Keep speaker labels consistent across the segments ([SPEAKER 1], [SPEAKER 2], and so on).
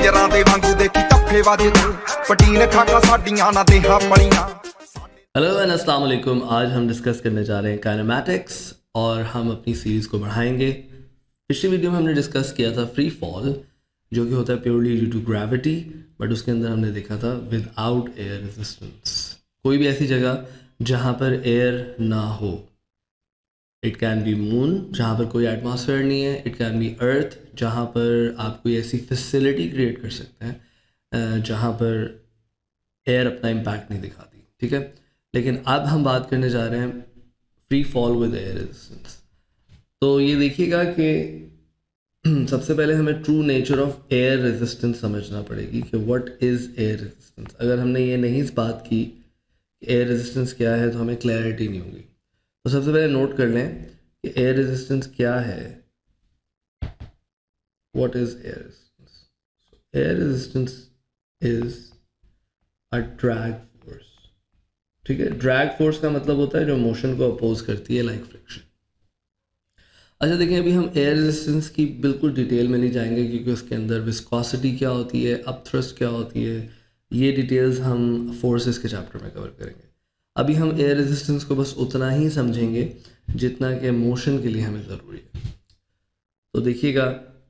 [SPEAKER 1] ਕੰਜਰਾਂ ਦੇ ਵਾਂਗੂ ਦੇਖੀ ਟੱਫੇ ਵੱਜਦੇ ਪਟੀਨ ਖਾਕਾ ਸਾਡੀਆਂ ਨਾ ਦੇਹਾਂ ਪਲੀਆਂ।
[SPEAKER 2] हेलो एंड अस्सलाम वालेकुम। आज हम डिस्कस करने जा रहे हैं काइनेमैटिक्स और हम अपनी सीरीज़ को बढ़ाएंगे। पिछली वीडियो में हमने डिस्कस किया था फ्री फॉल, जो कि होता है purely due to gravity, but उसके अंदर हमने देखा था विदाउट एयर रेजिस्टेंस। कोई भी ऐसी जगह जहाँ पर एयर ना हो, इट कैन बी मून जहाँ पर कोई एटमॉस्फेयर नहीं है, इट कैन बी अर्थ जहाँ पर आप कोई ऐसी फैसिलिटी क्रिएट कर सकते हैं जहाँ पर एयर अपना इम्पैक्ट नहीं दिखाती, ठीक है। लेकिन अब हम बात करने जा रहे हैं free fall with air resistance. तो ये देखिएगा कि सबसे पहले हमें true nature of air resistance समझना पड़ेगी कि व्हाट इज़ एयर रेजिस्टेंस। अगर हमने ये नहीं इस बात की कि एयर रेजिस्टेंस क्या है तो हमें क्लैरिटी नहीं होगी। तो सबसे पहले नोट कर लें कि एयर रेजिस्टेंस क्या है। What is air resistance? Air resistance is a drag force, ठीक है। ड्रैग फोर्स का मतलब होता है जो मोशन को अपोज करती है, लाइक फ्रिक्शन। अच्छा देखिए, अभी हम एयर रेजिस्टेंस की बिल्कुल डिटेल में नहीं जाएंगे क्योंकि उसके अंदर विस्कोसिटी क्या होती है, अपथ्रस्ट क्या होती है, ये डिटेल्स हम फोर्सेस के चैप्टर में कवर करेंगे। अभी हम एयर रेजिस्टेंस को बस उतना ही समझेंगे जितना कि मोशन के लिए हमें ज़रूरी है। तो देखिएगा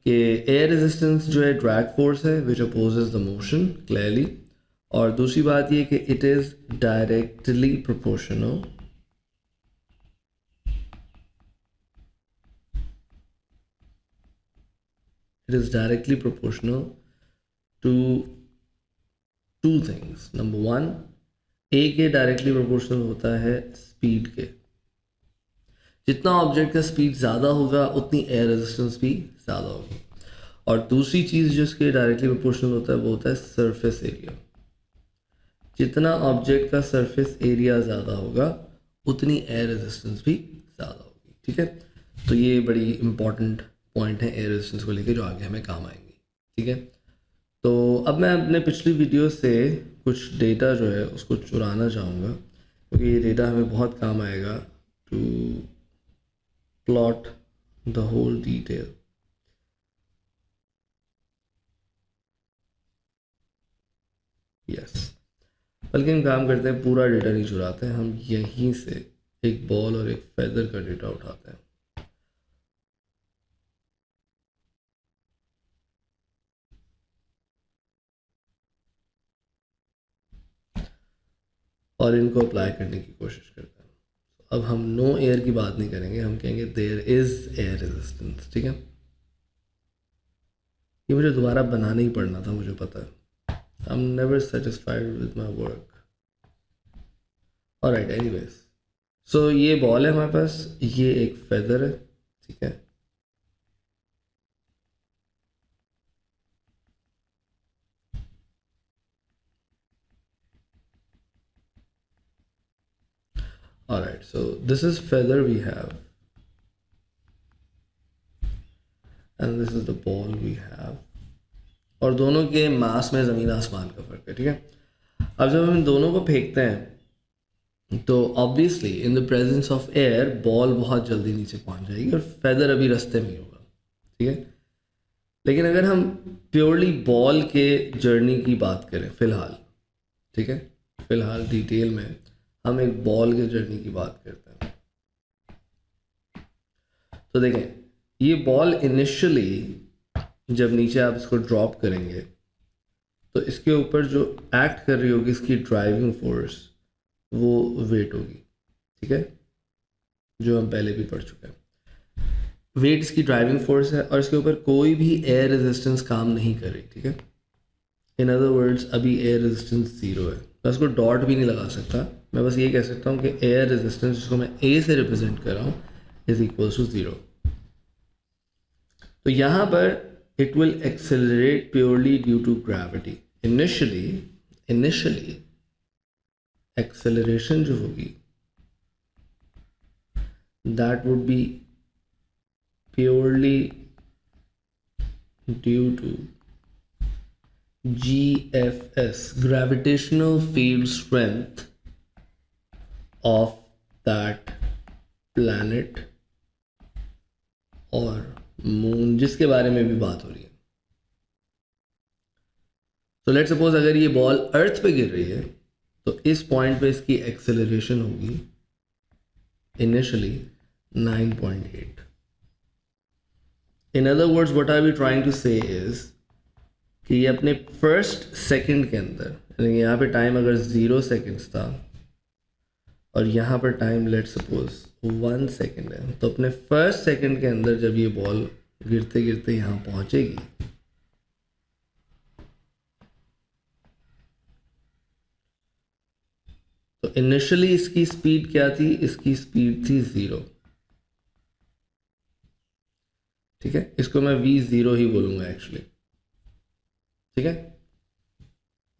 [SPEAKER 2] कि एयर रेजिस्टेंस जो है ड्रैग फोर्स है which opposes the motion clearly. और दूसरी बात ये कि it is directly proportional to two things. Number one, एक ये डायरेक्टली प्रोपोर्शनल होता है स्पीड के। जितना ऑब्जेक्ट का स्पीड ज़्यादा होगा उतनी एयर रेजिस्टेंस भी ज़्यादा होगी। और दूसरी चीज़ जो इसके डायरेक्टली प्रोपोर्शनल होता है वो होता है सरफेस एरिया। जितना ऑब्जेक्ट का सरफेस एरिया ज़्यादा होगा उतनी एयर रेजिस्टेंस भी ज़्यादा होगी, ठीक है। तो ये बड़ी इंपॉर्टेंट पॉइंट है एयर रेजिस्टेंस को लेकर जो आगे हमें काम आएंगी, ठीक है। तो अब मैं अपने पिछली वीडियो से कुछ डेटा जो है उसको चुराना चाहूँगा क्योंकि ये डेटा हमें बहुत काम आएगा to plot the whole detail. Yes, बल्कि हम काम करते हैं पूरा डेटा नहीं चुराते हैं, हम यहीं से एक बॉल और एक फेदर का डेटा उठाते हैं। और इनको अप्लाई करने की कोशिश करते हैं। अब हम नो एयर की बात नहीं करेंगे, हम कहेंगे देयर इज़ एयर रेजिस्टेंस, ठीक है। ये मुझे दोबारा बनाना ही पड़ना था, मुझे पता है। I am never satisfied with my work. Alright, anyways, so ये बॉल है हमारे पास, ये एक फेदर है, ठीक है। Alright, so this is feather we have and this is the ball we have. और दोनों के मास में ज़मीन आसमान का फ़र्क है, ठीक है। अब जब हम इन दोनों को फेंकते हैं तो obviously in the presence of air ball बहुत जल्दी नीचे पहुंच जाएगी और फेदर अभी रास्ते में ही होगा, ठीक है। लेकिन अगर हम प्योरली बॉल के जर्नी की बात करें फ़िलहाल, ठीक है, फ़िलहाल डिटेल में हम एक बॉल के जर्नी की बात करते हैं। तो देखें, ये बॉल इनिशियली जब नीचे आप इसको ड्रॉप करेंगे तो इसके ऊपर जो एक्ट कर रही होगी इसकी ड्राइविंग फोर्स वो वेट होगी, ठीक है, जो हम पहले भी पढ़ चुके हैं। वेट इसकी ड्राइविंग फोर्स है और इसके ऊपर कोई भी एयर रेजिस्टेंस काम नहीं कर रही, ठीक है। इन अदर वर्ड्स अभी एयर रेजिस्टेंस ज़ीरो है। मैं उसको डॉट भी नहीं लगा सकता, मैं बस ये कह सकता हूँ कि एयर रेजिस्टेंस जिसको मैं ए से रिप्रेजेंट कर रहा हूँ इज इक्वल टू ज़ीरो। तो यहाँ पर it will accelerate purely due to gravity. Initially acceleration जो होगी that would be purely due to GFS, gravitational field strength of that planet और मून, जिसके बारे में भी बात हो रही है। तो लेट्स सपोज अगर ये बॉल अर्थ पे गिर रही है तो इस पॉइंट पे इसकी एक्सेलरेशन होगी initially 9.8. In other words, what are we trying to say is कि ये अपने फर्स्ट सेकंड के अंदर, यानी यहाँ पे टाइम अगर 0 सेकेंड्स था और यहाँ पर टाइम लेट्स सपोज 1 सेकेंड है, तो अपने फर्स्ट सेकंड के अंदर जब ये बॉल गिरते गिरते यहाँ पहुँचेगी तो इनिशियली इसकी स्पीड क्या थी? इसकी स्पीड थी 0. ठीक है, इसको मैं v0 ही बोलूँगा एक्चुअली. ठीक है,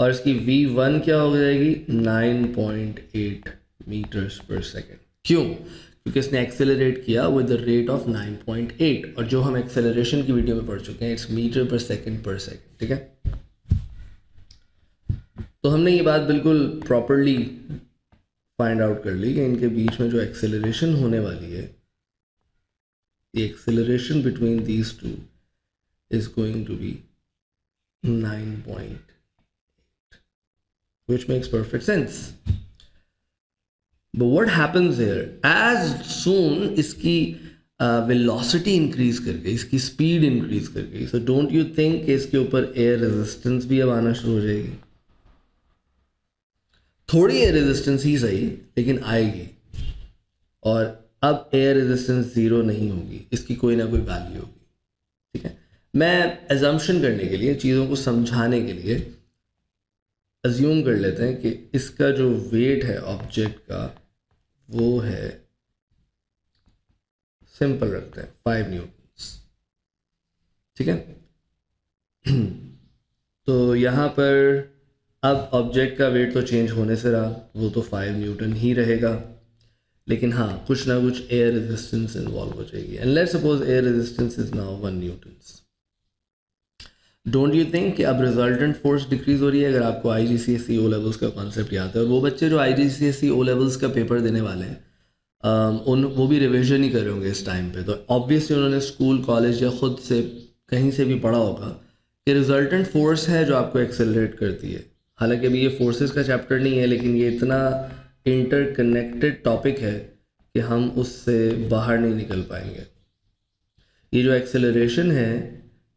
[SPEAKER 2] और इसकी v1 क्या हो जाएगी? 9.8 मीटर्स पर सेकेंड. क्यों? क्योंकि इसने एक्सेलरेट किया विद द रेट ऑफ 9.8, और जो हम एक्सेलरेशन की वीडियो में पढ़ चुके हैं इट्स मीटर पर सेकेंड. ठीक है, तो हमने ये बात बिल्कुल प्रॉपरली फाइंड आउट कर ली कि इनके बीच में जो एक्सेलरेशन होने वाली है, the acceleration between these two is going to be 9.8, which makes perfect sense. But what happens here? As soon इसकी velocity increase कर गई, इसकी speed increase कर गई, so don't you think कि इसके ऊपर air resistance भी अब आना शुरू हो जाएगी? थोड़ी एयर रेजिस्टेंस ही सही लेकिन आएगी, और अब एयर रेजिस्टेंस 0 नहीं होगी, इसकी कोई ना कोई वैल्यू होगी. ठीक है, मैं एजम्पशन करने के लिए, चीज़ों को समझाने के लिए अज्यूम कर लेते हैं कि इसका जो वेट है ऑब्जेक्ट का वो है, सिंपल रखते हैं 5 न्यूटन्स. ठीक है, तो यहाँ पर अब ऑब्जेक्ट का वेट तो चेंज होने से रहा, वो तो 5 न्यूटन ही रहेगा, लेकिन हाँ कुछ ना कुछ एयर रेजिस्टेंस इन्वॉल्व हो जाएगी. And let's suppose air resistance is now 1 Newton's. Don't you think कि अब रिजल्टेंट फोर्स डिक्रीज हो रही है? अगर आपको IGCSE ओ लेवल्स का कॉन्सेप्ट याद है, और वो बच्चे जो IGCSE ओ लेवल्स का पेपर देने वाले हैं वो भी रिविजन ही कर रहे होंगे इस टाइम पे, तो ऑब्वियसली उन्होंने स्कूल कॉलेज या खुद से कहीं से भी पढ़ा होगा कि रिजल्टेंट फोर्स है जो आपको एक्सेलरेट करती है. हालांकि अभी ये फोर्सेस का चैप्टर नहीं है, लेकिन ये इतना इंटरकनेक्टेड टॉपिक है कि हम उससे बाहर नहीं निकल पाएंगे. ये जो एक्सेलरेशन है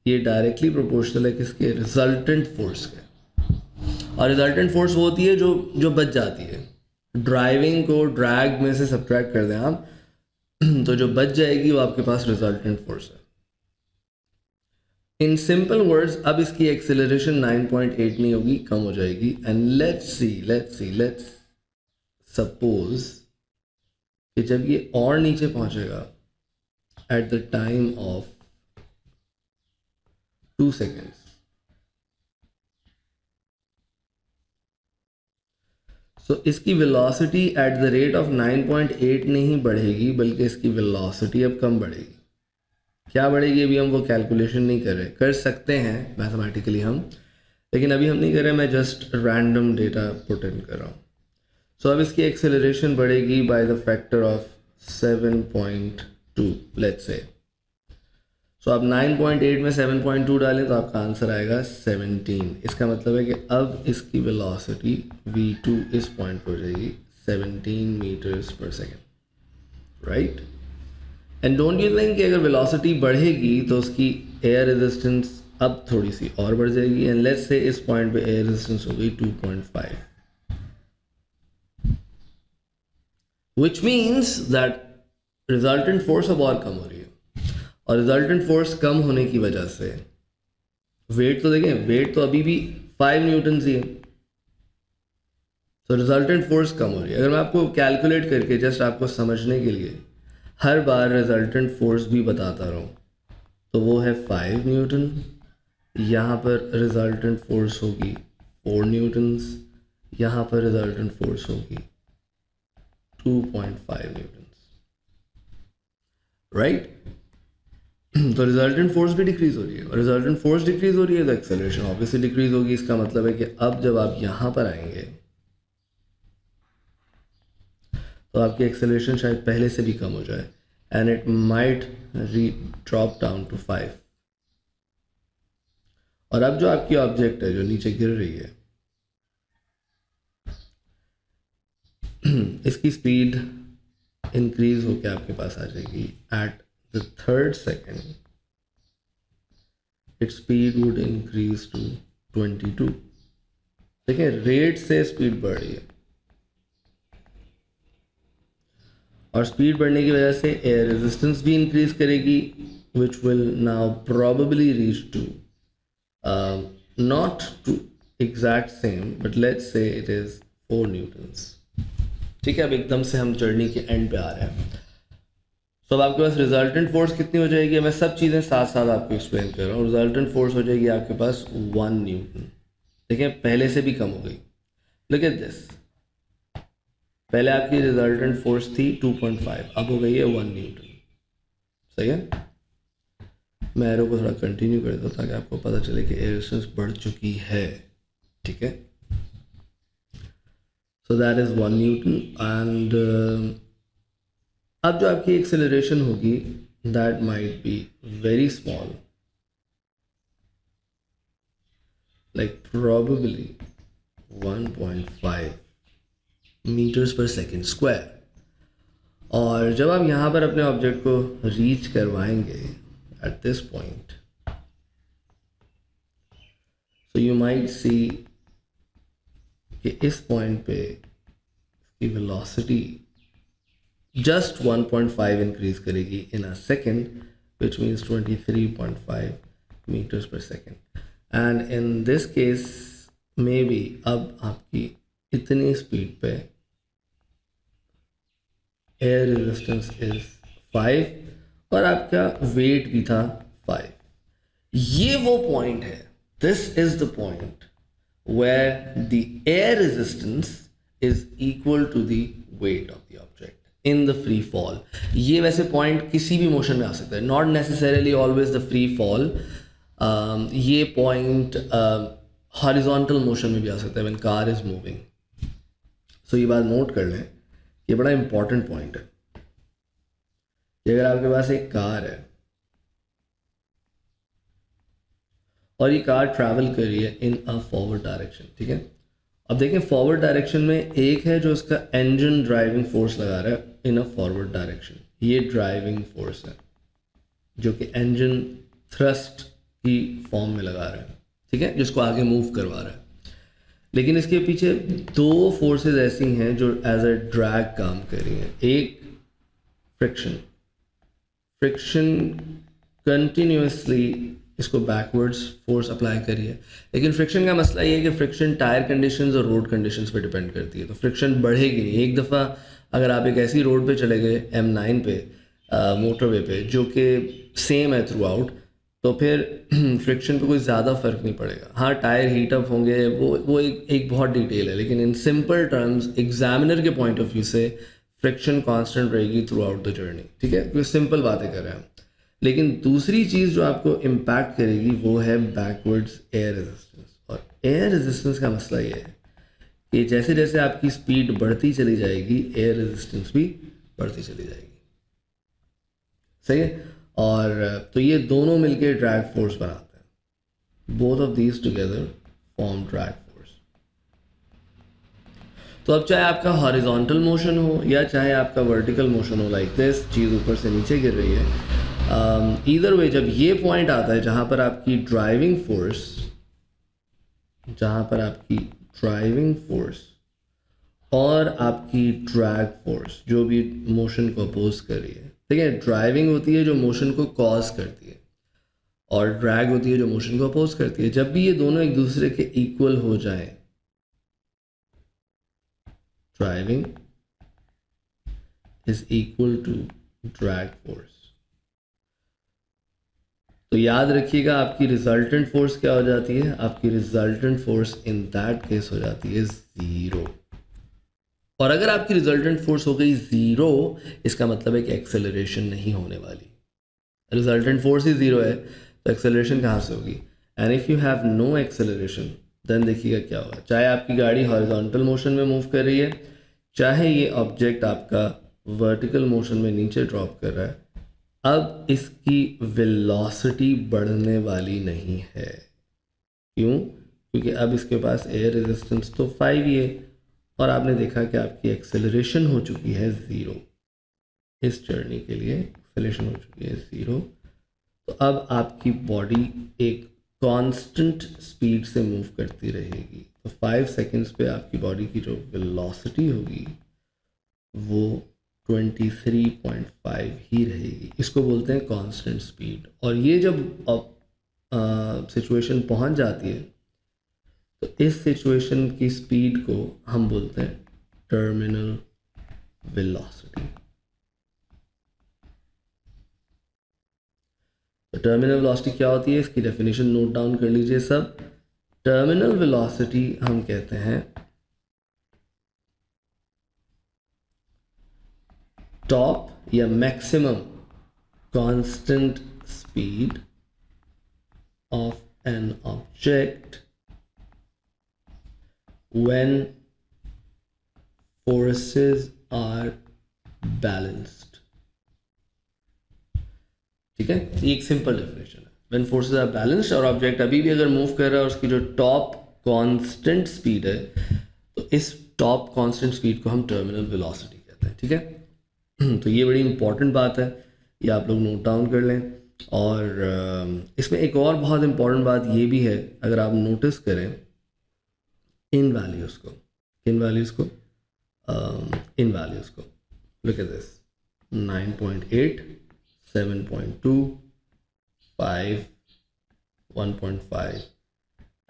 [SPEAKER 2] ये डायरेक्टली प्रोपोर्शनल है किसके? रिजल्टेंट फोर्स के. और रिजल्टेंट फोर्स वो होती है जो बच जाती है. ड्राइविंग को ड्रैग में से सब्ट्रैक्ट कर दें आप तो जो बच जाएगी वो आपके पास रिजल्टेंट फोर्स है. इन सिंपल वर्ड्स, अब इसकी एक्सेलरेशन 9.8 नहीं होगी, कम हो जाएगी. एंड लेट्स सपोज कि जब ये और नीचे पहुंचेगा at the time of 2 seconds, so इसकी velocity at the rate of 9.8 नहीं बढ़ेगी, बल्कि इसकी वेलोसिटी अब कम बढ़ेगी. क्या बढ़ेगी अभी हम वो कैलकुलेशन नहीं कर रहे, कर सकते हैं मैथमेटिकली हम, लेकिन अभी हम नहीं कर रहे. मैं just random data put in कर रहा हूँ. सो अब इसकी एक्सेलरेशन बढ़ेगी by the factor of 7.2 let's say. So आप 9.8 में 7.2 डालें तो आपका आंसर आएगा 17. इसका मतलब है कि अब इसकी वेलोसिटी v2 इस पॉइंट पर हो जाएगी 17 metres per second, right. And don't you think कि अगर वेलोसिटी बढ़ेगी तो उसकी एयर रेजिस्टेंस अब थोड़ी सी और बढ़ जाएगी. एंड लेट्स से इस पॉइंट पे एयर रेजिस्टेंस हो गई 2.5, which means that resultant force अब और कम हो रही है. और रिजल्टेंट फोर्स कम होने की वजह से वेट तो देखें, वेट तो अभी भी 5 न्यूटन ही है, तो रिजल्टेंट फोर्स कम हो रही है. अगर मैं आपको कैलकुलेट करके जस्ट आपको समझने के लिए हर बार रिजल्टेंट फोर्स भी बताता रहूँ तो वो है 5 न्यूटन. यहाँ पर रिजल्टेंट फोर्स होगी 4 न्यूटन्स, यहाँ पर रिजल्टेंट फोर्स होगी 2.5 न्यूटन्स, राइट. तो रिजल्टेंट फोर्स भी डिक्रीज हो रही है, और रिजल्टेंट फोर्स डिक्रीज हो रही है तो एक्सेलरेशन ऑब्वियसली डिक्रीज होगी. इसका मतलब है कि अब जब आप यहाँ पर आएंगे तो आपकी एक्सेलरेशन शायद पहले से भी कम हो जाए, and it might drop down to 5. और अब जो आपकी ऑब्जेक्ट है जो नीचे गिर रही है इसकी स्पीड इंक्रीज होकर आपके पास आ जाएगी at the third second its speed would increase to 22। देखिए रेट से स्पीड बढ़ रही है और स्पीड बढ़ने की वजह से एयर रेजिस्टेंस भी इंक्रीज करेगी which will now probably reach to not too exact same but let's say it is 4 newtons. ठीक है, अब एकदम से हम जर्नी के एंड पे आ रहे हैं। तो अब आपके पास रिजल्टेंट फोर्स कितनी हो जाएगी, मैं सब चीज़ें साथ साथ आपको एक्सप्लेन कर रहा हूँ। रिजल्टेंट फोर्स हो जाएगी आपके पास 1 न्यूटन। देखिए पहले से भी कम हो गई। लुक एट दिस, पहले आपकी रिजल्टेंट फोर्स थी 2.5, अब हो गई है 1 न्यूटन। सही है, मैं एरो को थोड़ा कंटिन्यू कर देता हूँ ताकि आपको पता चले कि एयर रेजिस्टेंस बढ़ चुकी है। ठीक है, so that is 1 newton and अब जो आपकी एक्सेलरेशन होगी that might be very small, like probably 1.5 metres per second square. और जब आप यहाँ पर अपने ऑब्जेक्ट को रीच करवाएंगे at this point, so you might see कि इस पॉइंट पे इसकी वेलोसिटी जस्ट 1.5 इंक्रीज करेगी in a second, which means 23.5 metres per second. And in this case may be अब आपकी इतनी स्पीड पे एयर रेजिस्टेंस इज 5 और आपका वेट भी था 5। ये वो पॉइंट है, this is the point where the air resistance is equal to the weight of the object in the free fall. ये वैसे पॉइंट किसी भी मोशन में आ सकता है, not necessarily always the free fall. ये पॉइंट हॉरिजॉन्टल मोशन में भी आ सकता है व्हेन कार इज मूविंग। सो ये बात नोट कर लें, ये बड़ा इंपॉर्टेंट पॉइंट है कि अगर आपके पास एक कार है और ये कार ट्रैवल कर रही है इन अ फॉरवर्ड डायरेक्शन, ठीक है। अब देखें फॉरवर्ड डायरेक्शन में एक है जो इसका इंजन ड्राइविंग फोर्स लगा रहा है इन अ फॉरवर्ड डायरेक्शन, ये ड्राइविंग फोर्स है जो कि इंजन थ्रस्ट की फॉर्म में लगा रहा है, ठीक है, जिसको आगे मूव करवा रहा है। लेकिन इसके पीछे 2 फोर्सेस ऐसी हैं जो एज अ ड्रैग काम कर रही हैं। एक फ्रिक्शन कंटिन्यूसली इसको बैकवर्ड्स फोर्स अप्लाई करी है। लेकिन फ्रिक्शन का मसला ये है कि फ्रिक्शन टायर कंडीशंस और रोड कंडीशंस पे डिपेंड करती है, तो फ्रिक्शन बढ़ेगी नहीं। एक दफ़ा अगर आप एक ऐसी रोड पे चले गए M9 पे मोटरवे पे जो कि सेम है थ्रू आउट, तो फिर फ्रिक्शन पे कोई ज़्यादा फ़र्क नहीं पड़ेगा। हाँ टायर हीट अप होंगे, वो एक बहुत डिटेल है, लेकिन इन सिंपल टर्म्स एग्जामिनर के पॉइंट ऑफ व्यू से फ्रिक्शन कांस्टेंट रहेगी थ्रू आउट द जर्नी, ठीक है, क्योंकि सिंपल बातें कर रहे हैं हम। लेकिन दूसरी चीज़ जो आपको इम्पैक्ट करेगी वो है बैकवर्ड्स एयर रेजिस्टेंस। और एयर रेजिस्टेंस का मसला ये है कि जैसे जैसे आपकी स्पीड बढ़ती चली जाएगी एयर रेजिस्टेंस भी बढ़ती चली जाएगी। सही है, और तो ये दोनों मिलके ड्रैग फोर्स बनाते हैं। Both of these together form drag force. तो अब चाहे आपका हॉरिजॉन्टल मोशन हो या चाहे आपका वर्टिकल मोशन हो, लाइक दिस चीज़ ऊपर से नीचे गिर रही है, ईदर वे जब ये पॉइंट आता है जहाँ पर आपकी ड्राइविंग फोर्स और आपकी ड्रैग फोर्स जो भी मोशन को अपोज कर रही है, ठीक है, ड्राइविंग होती है जो मोशन को कॉज करती है और ड्रैग होती है जो मोशन को अपोज करती है। जब भी ये दोनों एक दूसरे के इक्वल हो जाएं, driving is equal to drag force, तो याद रखिएगा आपकी रिजल्टेंट फोर्स क्या हो जाती है, आपकी resultant force in that case हो जाती है 0। और अगर आपकी रिजल्टेंट फोर्स हो गई 0, इसका मतलब है कि एक्सेलरेशन नहीं होने वाली। रिजल्टेंट फोर्स ही 0 है तो एक्सेलरेशन कहाँ से होगी? And if you have no acceleration then देखिएगा क्या होगा। चाहे आपकी गाड़ी हॉरिजॉन्टल मोशन में मूव कर रही है, चाहे ये ऑब्जेक्ट आपका वर्टिकल मोशन में नीचे ड्रॉप कर रहा है, अब इसकी वेलोसिटी बढ़ने वाली नहीं है। क्यों? क्योंकि अब इसके पास एयर रेजिस्टेंस तो 5 ही है और आपने देखा कि आपकी एक्सेलरेशन हो चुकी है 0। इस जर्नी के लिए एक्सेलरेशन हो चुकी है 0। तो अब आपकी बॉडी एक कांस्टेंट स्पीड से मूव करती रहेगी। तो 5 सेकंड्स पे आपकी बॉडी की जो वेलोसिटी होगी वो 23.5 ही रहेगी। इसको बोलते हैं कांस्टेंट स्पीड। और ये जब सिचुएशन पहुंच जाती है तो इस सिचुएशन की स्पीड को हम बोलते हैं टर्मिनल वेलोसिटी। तो टर्मिनल वेलोसिटी क्या होती है, इसकी डेफिनेशन नोट डाउन कर लीजिए सब। टर्मिनल वेलोसिटी हम कहते हैं टॉप या maximum constant speed of an object when forces are balanced। ठीक है, ये एक सिंपल डेफिनेशन है। when forces are balanced और ऑब्जेक्ट अभी भी अगर मूव कर रहा है और उसकी जो टॉप कांस्टेंट स्पीड है तो इस टॉप कांस्टेंट स्पीड को हम टर्मिनल वेलोसिटी कहते हैं। ठीक है, तो ये बड़ी इंपॉर्टेंट बात है, ये आप लोग नोट डाउन कर लें। और इसमें एक और बहुत इंपॉर्टेंट बात ये भी है, अगर आप नोटिस करें इन वैल्यूज़ को, लुक एट दिस 9.8, 7.2, 5, 1.5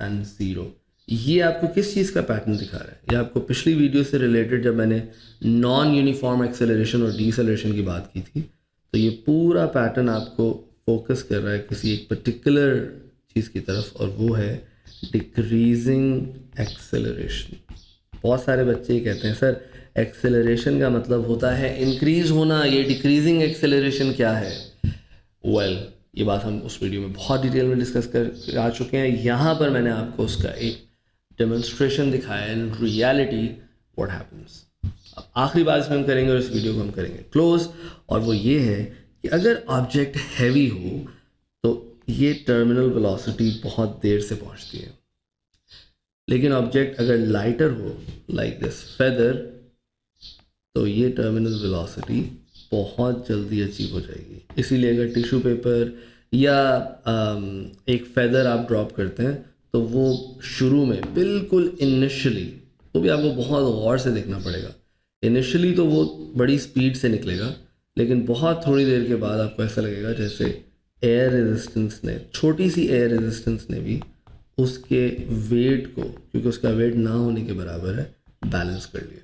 [SPEAKER 2] एंड 0। ये आपको किस चीज़ का पैटर्न दिखा रहा है? ये आपको पिछली वीडियो से रिलेटेड जब मैंने नॉन यूनिफॉर्म एक्सेलरेशन और डीसेलरेशन की बात की थी, तो ये पूरा पैटर्न आपको फोकस कर रहा है किसी एक पर्टिकुलर चीज़ की तरफ, और वो है डिक्रीजिंग एक्सेलरेशन। बहुत सारे बच्चे कहते हैं सर एक्सेलरेशन का मतलब होता है इंक्रीज होना, ये डिक्रीजिंग एक्सेलरेशन क्या है? वेल, ये बात हम उस वीडियो में बहुत डिटेल में डिस्कस कर आ चुके हैं। यहाँ पर मैंने आपको उसका एक डेमोन्स्ट्रेशन दिखाया इन रियलिटी व्हाट हैपन्स। अब आखिरी बात इसमें हम करेंगे और इस वीडियो को हम करेंगे क्लोज, और वो ये है कि अगर ऑब्जेक्ट हैवी हो तो ये टर्मिनल वेलोसिटी बहुत देर से पहुंचती है, लेकिन ऑब्जेक्ट अगर लाइटर हो लाइक दिस फेदर तो ये टर्मिनल वेलोसिटी बहुत जल्दी अचीव हो जाएगी। इसीलिए अगर टिश्यू पेपर या एक फेदर आप ड्रॉप करते हैं तो वो शुरू में बिल्कुल इनिशियली, वो भी आपको बहुत गौर से देखना पड़ेगा, इनिशियली तो वो बड़ी स्पीड से निकलेगा, लेकिन बहुत थोड़ी देर के बाद आपको ऐसा लगेगा जैसे एयर रेजिस्टेंस ने, छोटी सी एयर रेजिस्टेंस ने भी उसके वेट को, क्योंकि उसका वेट ना होने के बराबर है, बैलेंस कर लिया।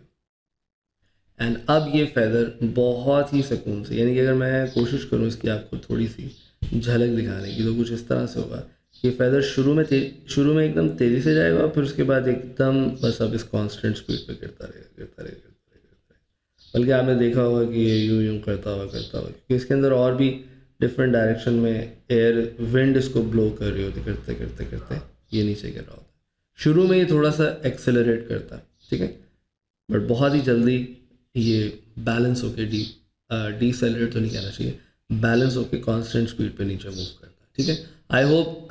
[SPEAKER 2] एंड अब ये फेदर बहुत ही सुकून से, यानी कि अगर मैं कोशिश करूँ इसकी आपको थोड़ी सी झलक दिखाने की, तो कुछ इस तरह से होगा कि फेदर शुरू में एकदम तेज़ी से जाएगा और फिर उसके बाद एकदम बस अब इस कांस्टेंट स्पीड पे गिरता रहेगा। बल्कि आपने देखा होगा कि ये यूं करता हुआ क्योंकि इसके अंदर और भी डिफरेंट डायरेक्शन में एयर विंड इसको ब्लो कर रही होती, करते करते ये नीचे गिर रहा होता है। शुरू में ये थोड़ा सा एक्सेलरेट करता है, ठीक है, बट बहुत ही जल्दी ये बैलेंस होके डीसेलरेट तो नहीं कहना चाहिए, बैलेंस होके कांस्टेंट स्पीड पे नीचे मूव करता है। ठीक है, I hope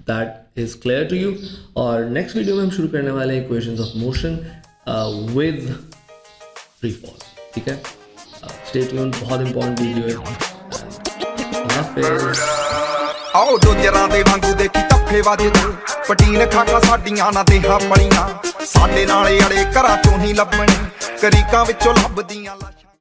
[SPEAKER 2] that is clear to you. और नेक्स्ट वीडियो में हम शुरू करने वाले हैं equations of motion with free fall. ठीक है, स्टे ट्यून्ड, बहुत इंपॉर्टेंट वीडियो है।
[SPEAKER 1] आओ ਡੋਜਰਾਂ ਦੇ ਵਾਂਗੂ ਦੇਖੀ ਧੱਫੇ ਵੱਜਦੇ, ਪਟੀਨ ਖਾਕਾਂ ਸਾਡੀਆਂ ਨਾ ਦੇਹਾਂ ਪਲੀਆਂ, ਸਾਡੇ ਨਾਲੇ ਅੜੇ ਘਰਾਂ ਚੋਂ ਹੀ ਲੱਭਣੇ, ਕਰੀਕਾਂ ਵਿੱਚੋਂ ਲੱਭਦੀਆਂ ਲਾਸ਼ਾਂ।